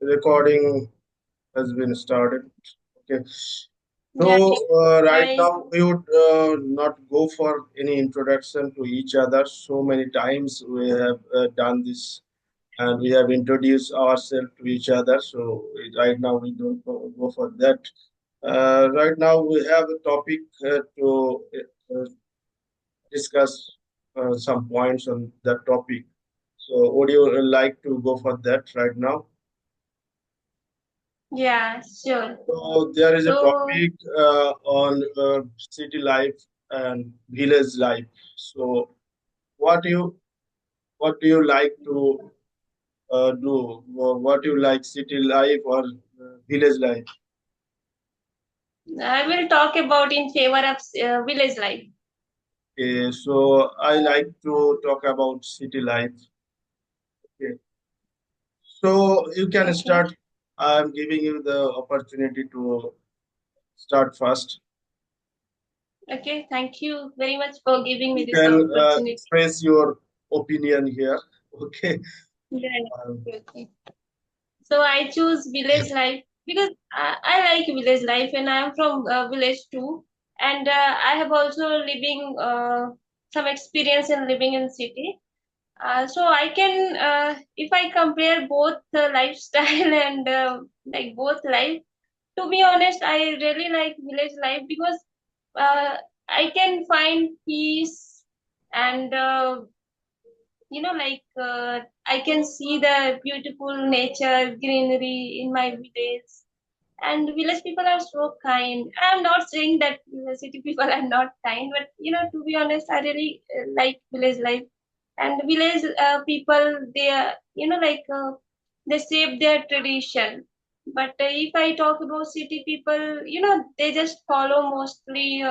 Recording has been started. Okay. Yeah, So right hi. now we would not go for any introduction to each other. So many times we have done this and we have introduced ourselves to each other. So right now we don't go for that. Right now we have a topic to discuss some points on that topic. So would you like to go for that right now? Yeah, sure. So there is a So, topic on city life and village life. So what you what do you like to do? What you like, city life or village life? I will talk about in favor of village life. Okay, so I like to talk about city life. Okay, so you can Okay. start. I'm giving you the opportunity to start first. Okay. Thank you very much for giving me You this can opportunity. express your opinion here. Okay. Yeah. Um, Okay. So I choose village life because I like village life and I am from village too. And I have also living some experience in living in city. So I can, if I compare both the lifestyle and like both life, to be honest, I really like village life because uh, I can find peace and I can see the beautiful nature, greenery in my village. And village people are so kind. I'm not saying that city people are not kind, but to be honest, I really like village life. And village people, they are, they shape their tradition. But if I talk about city people, they just follow mostly.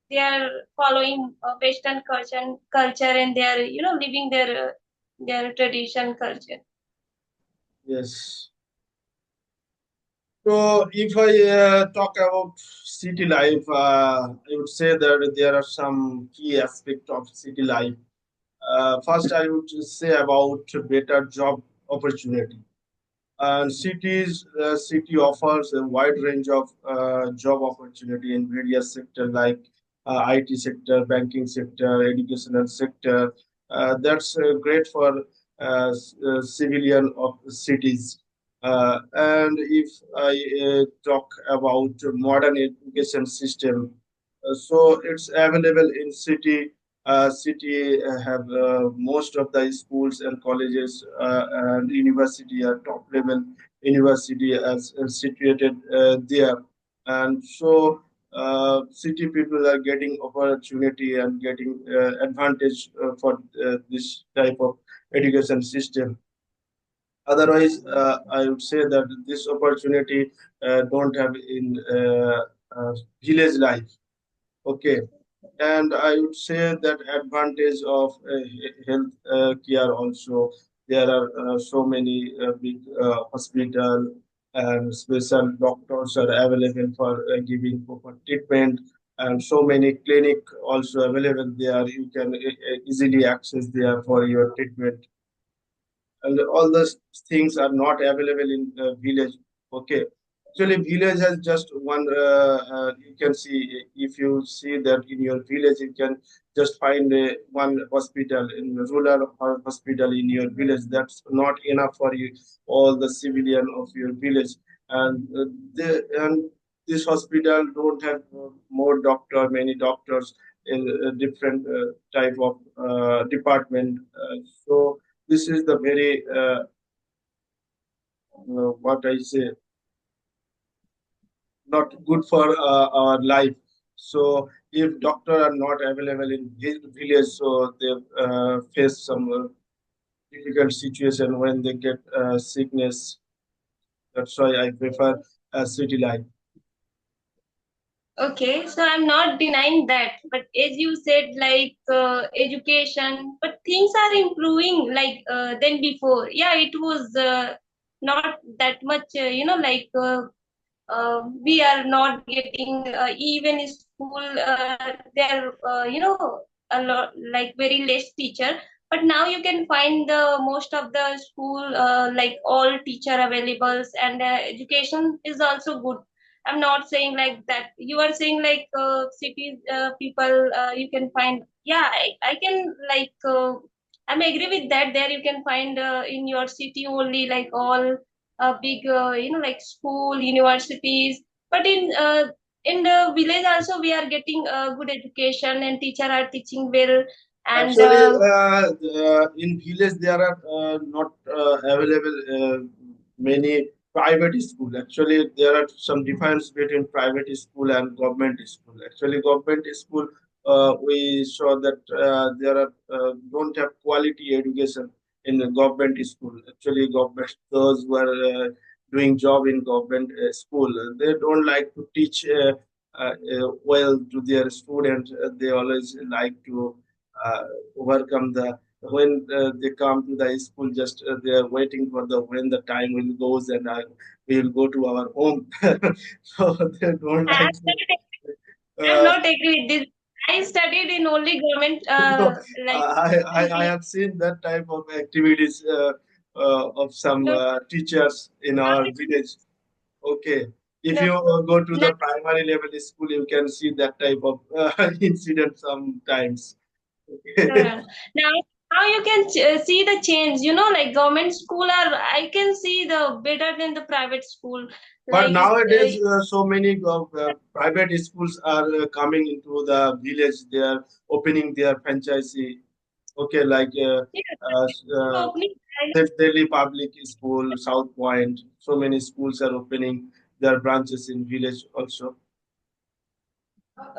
They are following Western culture, and they are, living their tradition culture. yes. So, if I talk about city life, I would say that there are some key aspects of city life. First, I would say about better job opportunity. And city offers a wide range of job opportunity in various sectors like IT sector, banking sector, educational sector. That's great for civilian of cities. And if I talk about modern education system, so it's available in city have most of the schools and colleges and university are top level university as situated there, and so city people are getting opportunity and getting advantage for this type of education system. Otherwise, I would say that this opportunity don't have in village life. Okay, and I would say that advantage of health care also. There are so many big hospital and special doctors are available for giving proper treatment, and so many clinic also available there. You can easily access there for your treatment, and all those things are not available in village. Okay, actually village has just one you can see, if you see that in your village you can just find one hospital in rural hospital in your village. That's not enough for you all the civilian of your village, and and this hospital don't have more doctor, many doctors in different type of department. So this is the very what I say, not good for our life. So if doctor are not available in village, so they face some difficult situation when they get sickness. That's why I prefer city life. Okay, so I'm not denying that, but as you said, like education, but things are improving like than before. Yeah, it was not that much, we are not getting even school. There, a lot like very less teacher, But now you can find the most of the school, like all teacher availables, and education is also good. I'm not saying like that. You are saying like cities people you can find. Yeah, I can like I'm agree with that. There you can find in your city only like all big like school universities. But in the village also we are getting good education and teacher are teaching well. And Actually, in village there are not available many private school. Actually, there are some difference between private school and government school. Actually, government school we saw that there are don't have quality education in the government school. Actually, government those who are doing job in government school, they don't like to teach well to their students. They always like to overcome the when they come to the school, just they are waiting for the when the time will goes and we will go to our home. So they don't I'm like to I'm uh, not agree with this. I studied in only government no, like I have seen that type of activities of some no, teachers in now our it's village. Okay, if no, you go to now, the primary level school, you can see that type of incident sometimes. no, Okay. no. Now now you can see the change. Like government school are I can see the better than the private school. But Like nowadays, so many private schools are coming into the village. They are opening their franchisee. Okay, like yeah, uh, uh, opening. Delhi Public School, South Point. So many schools are opening their branches in village also.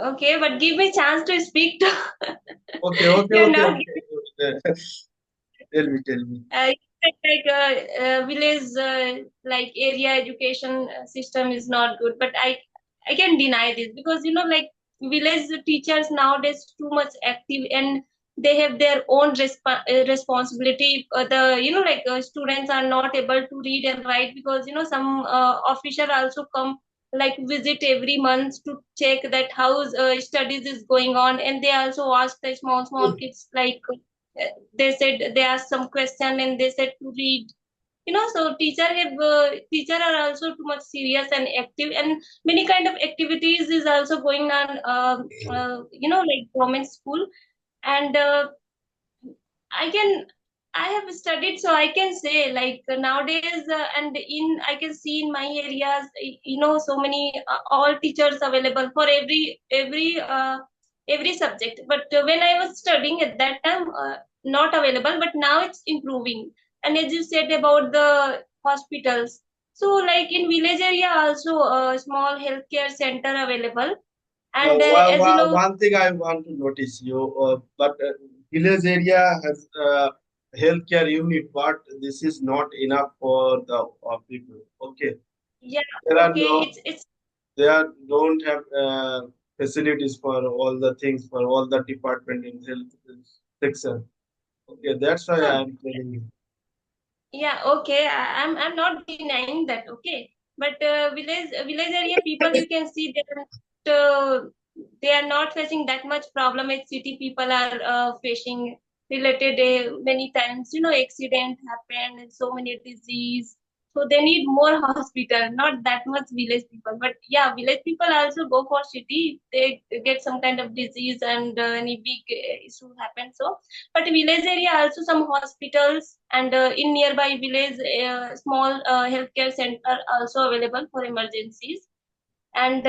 Okay, but give me chance to speak to. Okay, okay, You're okay, not. okay. Tell me, tell me. Like village like area education system is not good, but I can deny this because like village teachers nowadays too much active, and they have their own responsibility. The like students are not able to read and write because some officer also come like visit every month to check that how studies is going on, and they also ask the small kids like they said they asked some question and they said to read. So teacher are also too much serious and active, and many kind of activities is also going on like government school. And I can I have studied, so I can say like nowadays, and in I can see in my areas, so many all teachers available for every subject. But when I was studying at that time, not available. But now it's improving. And as you said about the hospitals, so like in village area also a small healthcare center available. And as you know, One thing I want to notice you, but village area has healthcare unit, but this is not enough for the people. Okay, yeah, there are okay, no, it's they are, don't have facilities for all the things for all the department in health section. Okay, that's why I no. am telling you. Yeah, okay. I'm not denying that. Okay, but village area people you can see they are not facing that much problem as city people are facing related many times. Accident happened and so many disease. So they need more hospital, not that much village people. But yeah, village people also go for city. They get some kind of disease and any big issue happen. So but village area also some hospitals, and in nearby village small healthcare center also available for emergencies. And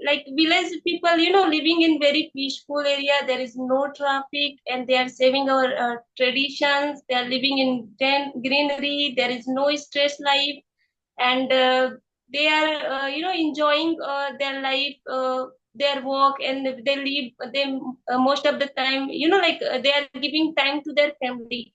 like village people living in very peaceful area, there is no traffic, and they are saving our traditions. They are living in greenery, there is no stress life. And they are enjoying their life, their work, and they live them most of the time, like they are giving time to their family.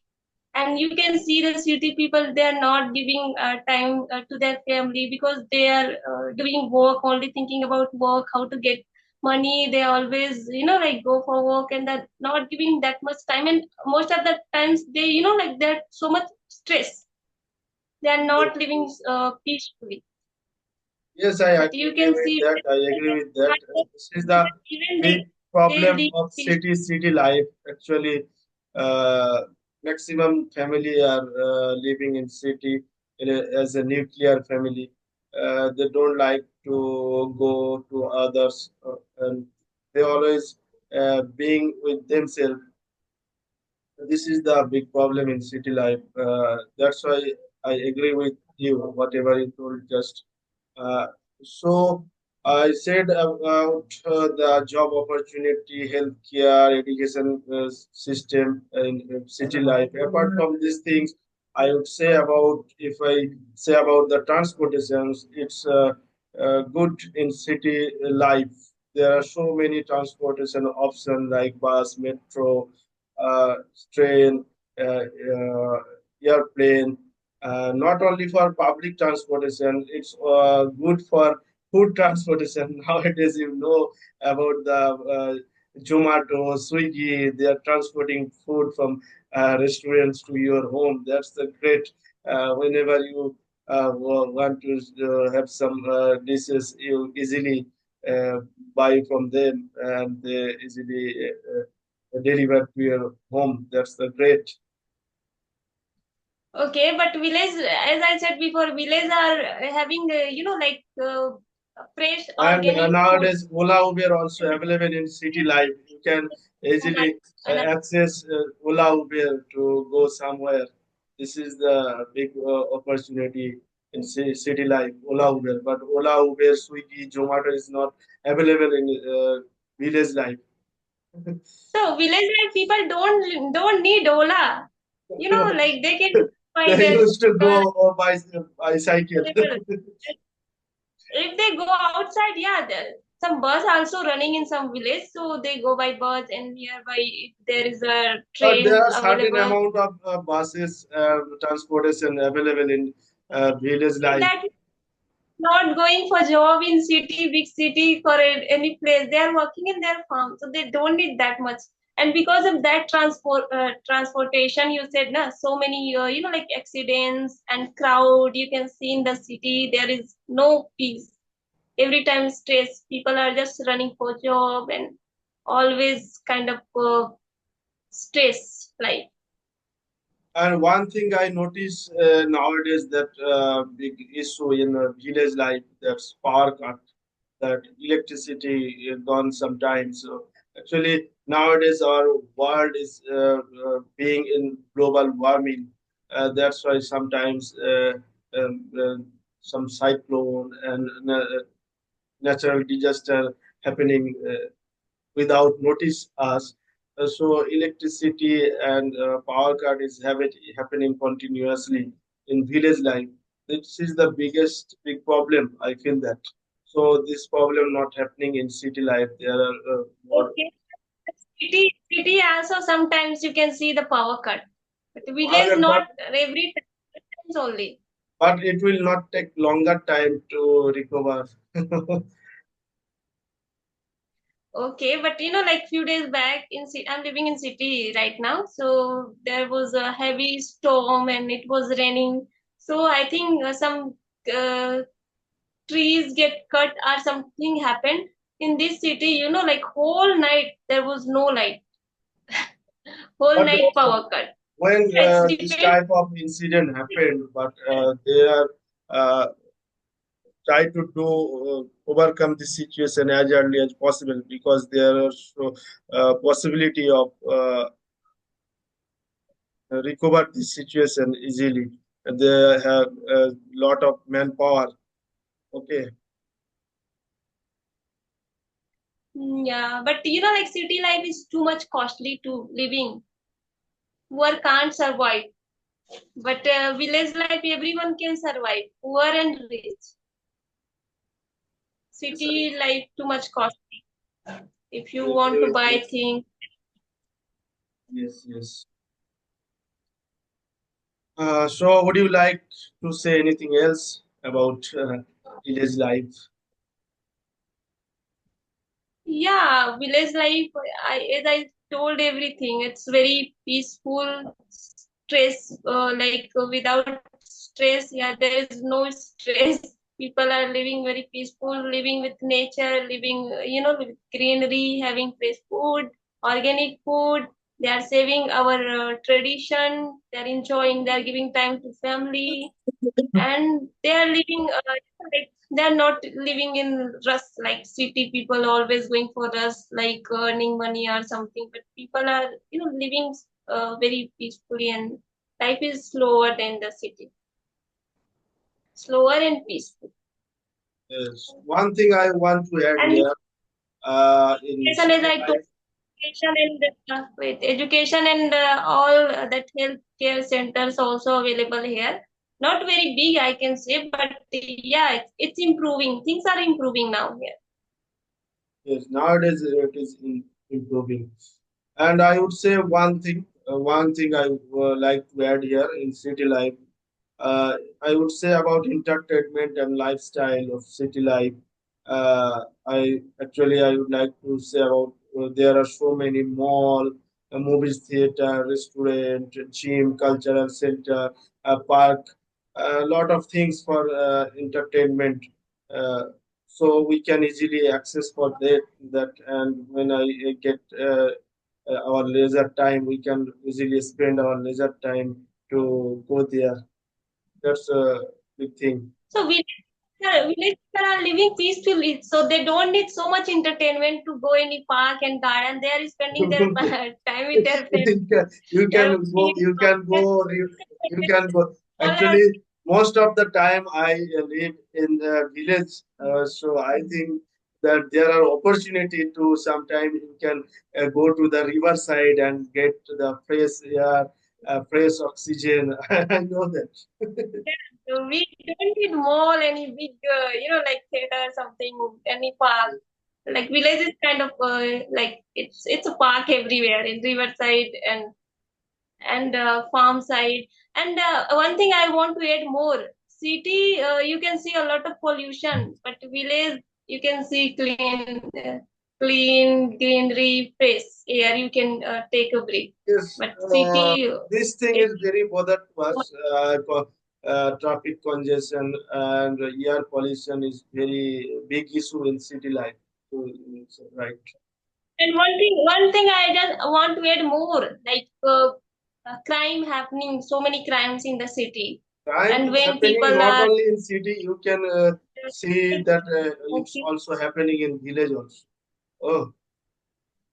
And you can see the city people, they are not giving time to their family because they are doing work, only thinking about work, how to get money. They always like go for work, and they're not giving that much time. And most of the times they like they're so much stress, they are not living peacefully. Yes, I But you agree can with see that. I agree with that. hard work, This is the even big they problem live of peacefully. city life. Actually, uh, maximum family are living in city as a nuclear family. They don't like to go to others, and they always being with themselves. This is the big problem in city life. That's why I agree with you, whatever you told just. Uh, so I said about the job opportunity, healthcare, education system in city life. Apart from these things, I would say about if I say about the transportations, it's good in city life. There are so many transportation options like bus, metro, uh, train, airplane. Not only for public transportation, it's good for food transportation. Nowadays, you know about the Zomato, Swiggy, they are transporting food from restaurants to your home. That's the great. Whenever you want to have some dishes, you easily uh, buy from them and they easily delivered to your home. That's the great. Okay, but village, as I said before, village are having, fresh And organic food. nowadays, Ola Uber also available in city life. You can easily And access Ola Uber to go somewhere. This is the big opportunity in city life, Ola Uber. But Ola Uber, Swiggy, Zomato is not available in village life. so village like people don't need Ola. Like they can by They their used to car go by bicycle. available. If they go outside, yeah, some bus also running in some village, so they go by bus, and nearby if there is a But there train are certain available. amount of buses, transportation available in village life. That not going for job in city, big city for any place. They are working in their farm, so they don't need that much. And because of that transportation, you said, na, so many, like accidents and crowd you can see in the city. There is no peace. Every time stress. People are just running for job and always kind of stress. Like, And one thing I notice nowadays that big issue in village life, that's power cut, that electricity gone sometimes. So actually nowadays our world is being in global warming. That's why sometimes some cyclone and natural disaster happening without notice us. So electricity and power cut is happening continuously in village life. This is the biggest big problem. I feel that. So this problem not happening in city life. There are more, okay, city also sometimes you can see the power cut, but village but not every times only. but it will not take longer time to recover. Okay, but like few days back I'm living in city right now, so there was a heavy storm and it was raining. So I think some uh, trees get cut or something happened in this city. Like whole night there was no light, whole But night power cut. when It's this depend. type of incident happened, but they are uh, try to do overcome this situation as early as possible because there are so, possibility of recover this situation easily. They have a lot of manpower. Okay, Yeah, but like city life is too much costly to living. Poor can't survive. But village life, everyone can survive, poor and rich. yes, I City life, too much costly. If you agree want to with you. buy things, Yes, yes. So, would you like to say anything else about village life? yeah, village life, as I told everything, it's very peaceful, stress, without stress, yeah, there is no stress. People are living very peaceful, living with nature, living, with greenery, having fresh food, organic food. They are saving our tradition. They are enjoying. They are giving time to family, and they are living like they are not living in rush like city people always going for rush like earning money or something. But people are living very peacefully, and life is slower than the city, slower and peaceful. Yes. One thing I want to add And here, in education, as city I told, life. education and all that healthcare centers also available here. Not very big, I can say, but yeah, it's improving. Things are improving now here. Yes, nowadays it is improving. And I would say one thing I like to add here in city life. I would say about entertainment and lifestyle of city life. I would like to say about there are so many mall, movies theater, restaurant, gym, cultural center, park, a lot of things for entertainment. Uh, so we can easily access for that, and when I get our leisure time, we can easily spend our leisure time to go there. That's a big thing. So village people are living peacefully, so they don't need so much entertainment to go any park and garden. They are spending their time with their friends. You They can are go, watching you can go, you can go. all are Actually, most of the time I live in the village, so I think that there are opportunity to sometime you can go to the riverside and get the fresh air, fresh oxygen. I know that. so we don't need mall, any big, like theater or something, any park. Like village is kind of like it's a park everywhere in riverside and farm side. And one thing I want to add more: city, you can see a lot of pollution, but village you can see clean greenery, fresh air. You can take a break. Yes, But city, this thing is very bothered to us. Traffic congestion and air pollution is very big issue in city life. So, it's right. and one thing I just want to add more, like crime happening, so many crimes in the city, Crime and is when happening people not are only in city. You can see that it's also happening in village also. Oh,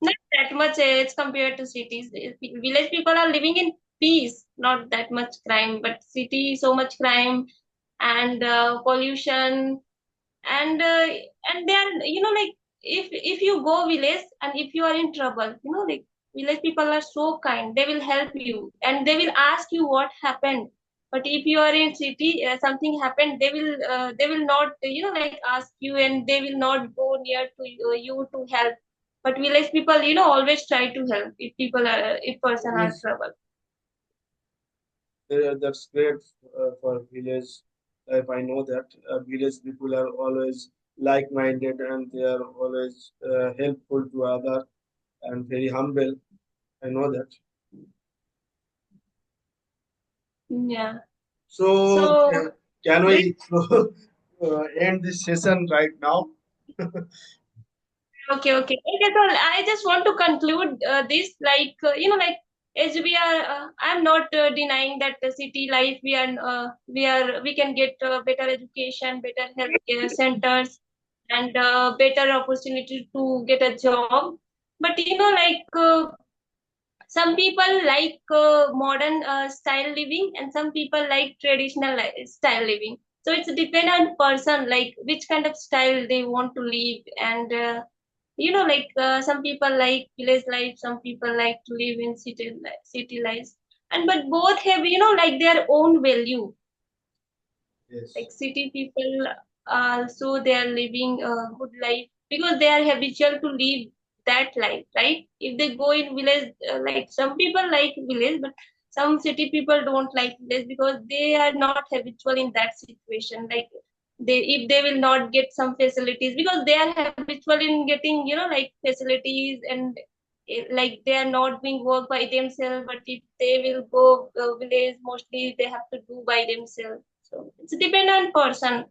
not that much age compared to cities. Village people are living in peace, not that much crime, but city so much crime and pollution and they are like if you go village and if you are in trouble, like village people are so kind. They will help you and they will ask you what happened. But if you are in city, something happened, they will not like ask you, and they will not go near to you to help. But village people always try to help if people are if person are yes, trouble. that's great for village life. I know that village people are always like-minded and they are always helpful to other and very humble. I know that. Yeah. So, So can this we end this session right now? Okay. So I just want to conclude this, like like as we are, I'm not denying that the city life we can get better education, better healthcare centers, and better opportunity to get a job. But like some people like modern style living, and some people like traditional style living. So it's depend on person, like which kind of style they want to live. And like some people like village life, some people like to live in city life. And but both have like their own value. Yes. Like city people also they are living a good life because they are habitual to live that life, right? If they go in village, like some people like village, but some city people don't like village because they are not habitual in that situation. Like they if they will not get some facilities because they are habitual in getting like facilities, and like they are not doing work by themselves. But if they will go village, mostly they have to do by themselves. So it's depend on person.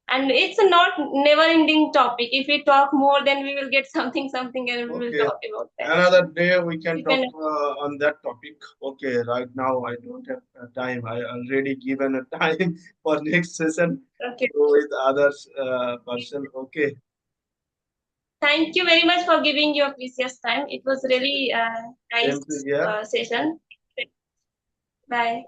And it's a not never ending topic. If we talk more, then we will get something, and we will Okay. talk about that. Another day we can talk Depend. on that topic. Okay, right now I don't have time. I already given a time for next session Okay. with others person. Okay. Thank you very much for giving your precious time. It was really Same to nice here. session. Bye.